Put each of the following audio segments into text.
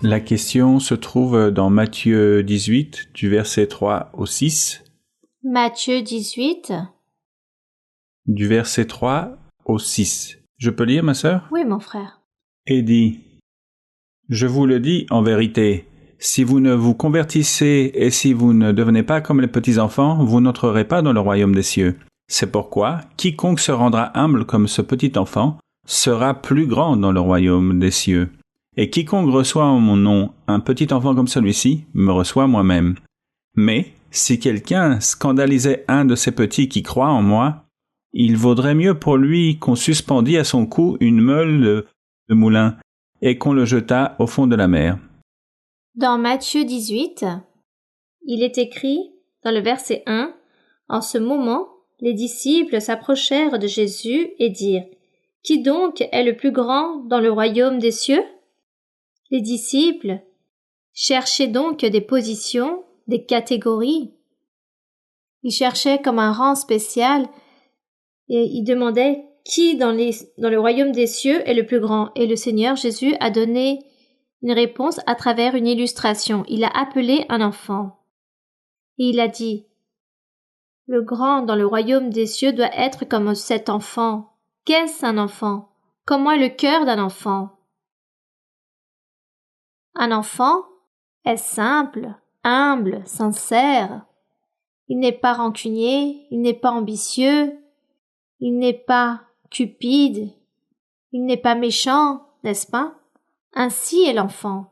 La question se trouve dans Matthieu 18, du verset 3 au 6. Matthieu 18. Du verset 3 au 6. Je peux lire, ma sœur? Oui, mon frère. Et dit, « Je vous le dis en vérité, si vous ne vous convertissez et si vous ne devenez pas comme les petits-enfants, vous n'entrerez pas dans le royaume des cieux. C'est pourquoi, quiconque se rendra humble comme ce petit enfant sera plus grand dans le royaume des cieux. Et quiconque reçoit en mon nom un petit enfant comme celui-ci, me reçoit moi-même. Mais si quelqu'un scandalisait un de ces petits qui croient en moi, il vaudrait mieux pour lui qu'on suspendît à son cou une meule de moulin et qu'on le jetât au fond de la mer. » Dans Matthieu 18, il est écrit, dans le verset 1, « En ce moment, les disciples s'approchèrent de Jésus et dirent, « Qui donc est le plus grand dans le royaume des cieux ?» Les disciples cherchaient donc des positions, des catégories. Ils cherchaient comme un rang spécial et ils demandaient qui dans le royaume des cieux est le plus grand. Et le Seigneur Jésus a donné une réponse à travers une illustration. Il a appelé un enfant. Et il a dit, le grand dans le royaume des cieux doit être comme cet enfant. Qu'est-ce un enfant? Comment est le cœur d'un enfant? Un enfant est simple, humble, sincère. Il n'est pas rancunier, il n'est pas ambitieux, il n'est pas cupide, il n'est pas méchant, n'est-ce pas? Ainsi est l'enfant.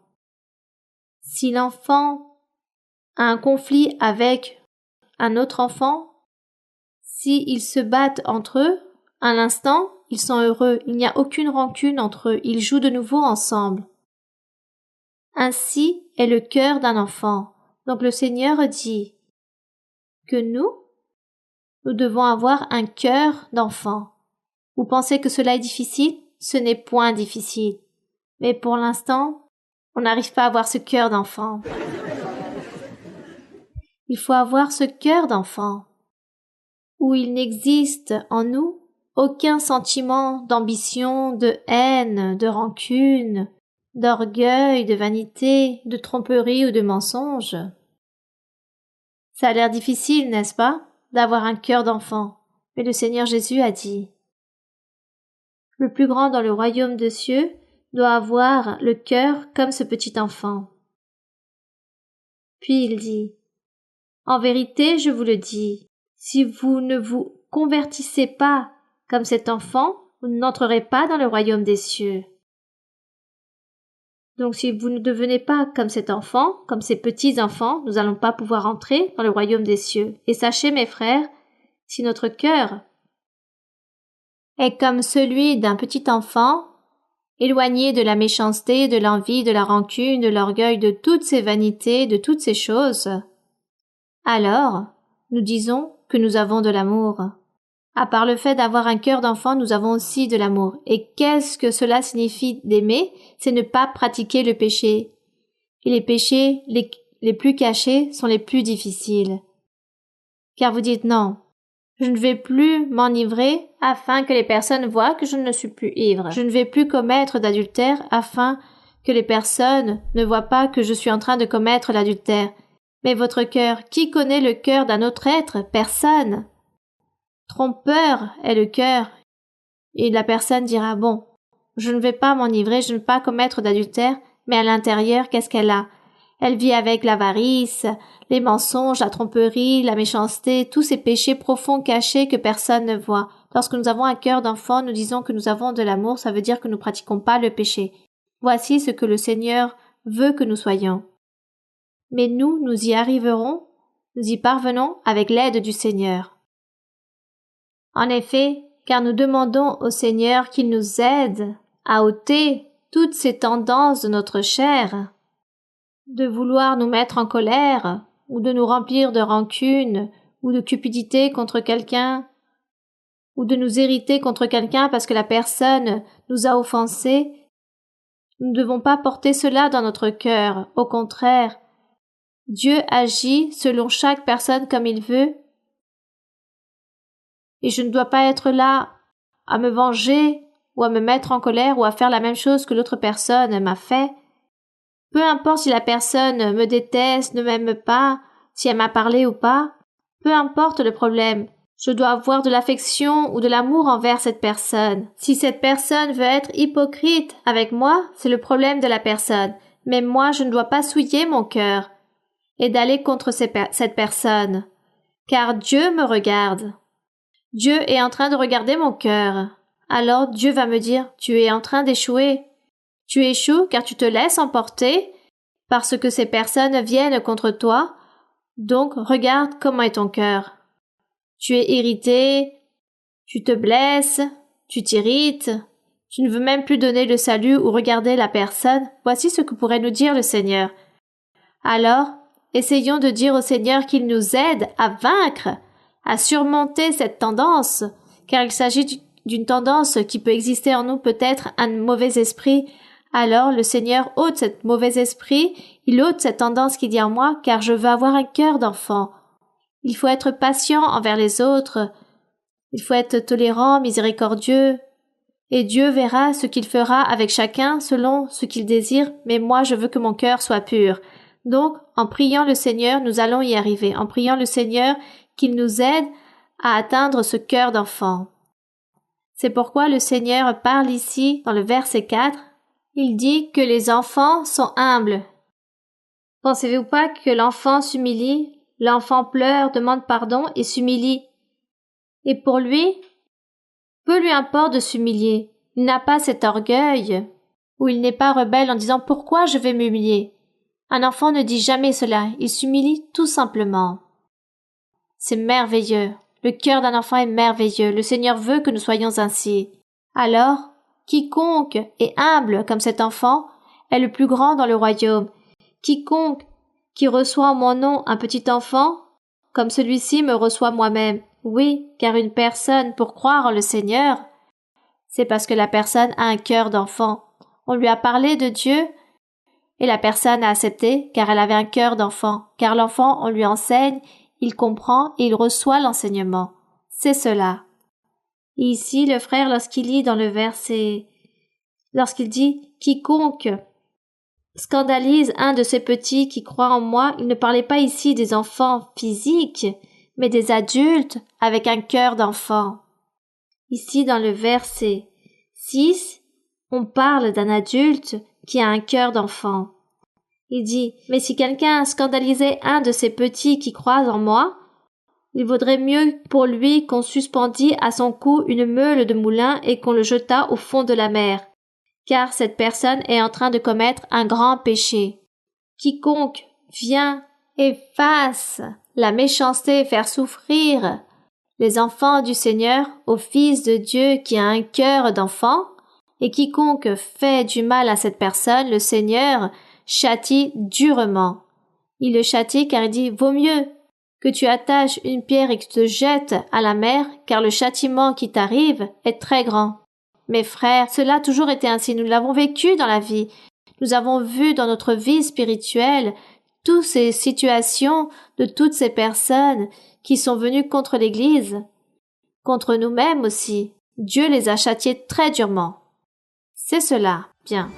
Si l'enfant a un conflit avec un autre enfant, s'ils se battent entre eux, à l'instant, ils sont heureux, il n'y a aucune rancune entre eux, ils jouent de nouveau ensemble. Ainsi est le cœur d'un enfant. Donc le Seigneur dit que nous devons avoir un cœur d'enfant. Vous pensez que cela est difficile? Ce n'est point difficile. Mais pour l'instant, on n'arrive pas à avoir ce cœur d'enfant. Il faut avoir ce cœur d'enfant où il n'existe en nous aucun sentiment d'ambition, de haine, de rancune, d'orgueil, de vanité, de tromperie ou de mensonge. Ça a l'air difficile, n'est-ce pas, d'avoir un cœur d'enfant, mais le Seigneur Jésus a dit, le plus grand dans le royaume des cieux doit avoir le cœur comme ce petit enfant. Puis il dit, en vérité, je vous le dis, si vous ne vous convertissez pas comme cet enfant, vous n'entrerez pas dans le royaume des cieux. Donc si vous ne devenez pas comme cet enfant, comme ces petits-enfants, nous n'allons pas pouvoir entrer dans le royaume des cieux. Et sachez, mes frères, si notre cœur est comme celui d'un petit enfant, éloigné de la méchanceté, de l'envie, de la rancune, de l'orgueil, de toutes ces vanités, de toutes ces choses, alors nous disons que nous avons de l'amour. À part le fait d'avoir un cœur d'enfant, nous avons aussi de l'amour. Et qu'est-ce que cela signifie d'aimer? C'est ne pas pratiquer le péché. Et les péchés les plus cachés sont les plus difficiles. Car vous dites non, je ne vais plus m'enivrer afin que les personnes voient que je ne suis plus ivre. Je ne vais plus commettre d'adultère afin que les personnes ne voient pas que je suis en train de commettre l'adultère. Mais votre cœur, qui connaît le cœur d'un autre être? Personne. Trompeur est le cœur. Et la personne dira, bon, je ne vais pas m'enivrer, je ne vais pas commettre d'adultère, mais à l'intérieur, qu'est-ce qu'elle a? Elle vit avec l'avarice, les mensonges, la tromperie, la méchanceté, tous ces péchés profonds cachés que personne ne voit. Lorsque nous avons un cœur d'enfant, nous disons que nous avons de l'amour, ça veut dire que nous ne pratiquons pas le péché. Voici ce que le Seigneur veut que nous soyons. Mais nous y arriverons, nous y parvenons avec l'aide du Seigneur. En effet, car nous demandons au Seigneur qu'il nous aide à ôter toutes ces tendances de notre chair, de vouloir nous mettre en colère, ou de nous remplir de rancune, ou de cupidité contre quelqu'un, ou de nous irriter contre quelqu'un parce que la personne nous a offensés. Nous ne devons pas porter cela dans notre cœur. Au contraire, Dieu agit selon chaque personne comme il veut, et je ne dois pas être là à me venger ou à me mettre en colère ou à faire la même chose que l'autre personne m'a fait. Peu importe si la personne me déteste, ne m'aime pas, si elle m'a parlé ou pas, peu importe le problème. Je dois avoir de l'affection ou de l'amour envers cette personne. Si cette personne veut être hypocrite avec moi, c'est le problème de la personne. Mais moi, je ne dois pas souiller mon cœur et d'aller contre cette personne. Car Dieu me regarde. Dieu est en train de regarder mon cœur. Alors Dieu va me dire, tu es en train d'échouer. Tu échoues car tu te laisses emporter parce que ces personnes viennent contre toi. Donc regarde comment est ton cœur. Tu es irrité, tu te blesses, tu t'irrites, tu ne veux même plus donner le salut ou regarder la personne. Voici ce que pourrait nous dire le Seigneur. Alors, essayons de dire au Seigneur qu'il nous aide à vaincre, à surmonter cette tendance, car il s'agit d'une tendance qui peut exister en nous, peut-être un mauvais esprit. Alors le Seigneur ôte ce mauvais esprit, il ôte cette tendance qu'il y a en moi, car je veux avoir un cœur d'enfant. Il faut être patient envers les autres, il faut être tolérant, miséricordieux, et Dieu verra ce qu'il fera avec chacun selon ce qu'il désire, mais moi je veux que mon cœur soit pur. Donc, en priant le Seigneur, nous allons y arriver, en priant le Seigneur qu'il nous aide à atteindre ce cœur d'enfant. C'est pourquoi le Seigneur parle ici, dans le verset 4, il dit que les enfants sont humbles. Pensez-vous pas que l'enfant s'humilie, l'enfant pleure, demande pardon et s'humilie? Et pour lui, peu lui importe de s'humilier. Il n'a pas cet orgueil, ou il n'est pas rebelle en disant « Pourquoi je vais m'humilier ?» Un enfant ne dit jamais cela, il s'humilie tout simplement. C'est merveilleux. Le cœur d'un enfant est merveilleux. Le Seigneur veut que nous soyons ainsi. Alors, quiconque est humble comme cet enfant est le plus grand dans le royaume. Quiconque qui reçoit en mon nom un petit enfant, comme celui-ci me reçoit moi-même. Oui, car une personne, pour croire en le Seigneur, c'est parce que la personne a un cœur d'enfant. On lui a parlé de Dieu, et la personne a accepté car elle avait un cœur d'enfant. Car l'enfant, on lui enseigne, il comprend et il reçoit l'enseignement. C'est cela. Et ici, le frère, lorsqu'il lit dans le verset, lorsqu'il dit « Quiconque scandalise un de ces petits qui croient en moi », il ne parlait pas ici des enfants physiques, mais des adultes avec un cœur d'enfant. Ici, dans le verset 6, on parle d'un adulte qui a un cœur d'enfant. Il dit « Mais si quelqu'un scandalisait un de ces petits qui croient en moi, il vaudrait mieux pour lui qu'on suspendît à son cou une meule de moulin et qu'on le jetât au fond de la mer, car cette personne est en train de commettre un grand péché. Quiconque vient et fasse la méchanceté et faire souffrir les enfants du Seigneur au Fils de Dieu qui a un cœur d'enfant, et quiconque fait du mal à cette personne, le Seigneur châtie durement. Il le châtie car il dit « Vaut mieux que tu attaches une pierre et que tu te jettes à la mer, car le châtiment qui t'arrive est très grand. » Mes frères, cela a toujours été ainsi. Nous l'avons vécu dans la vie. Nous avons vu dans notre vie spirituelle toutes ces situations de toutes ces personnes qui sont venues contre l'Église, contre nous-mêmes aussi. Dieu les a châtiés très durement. C'est cela. Bien.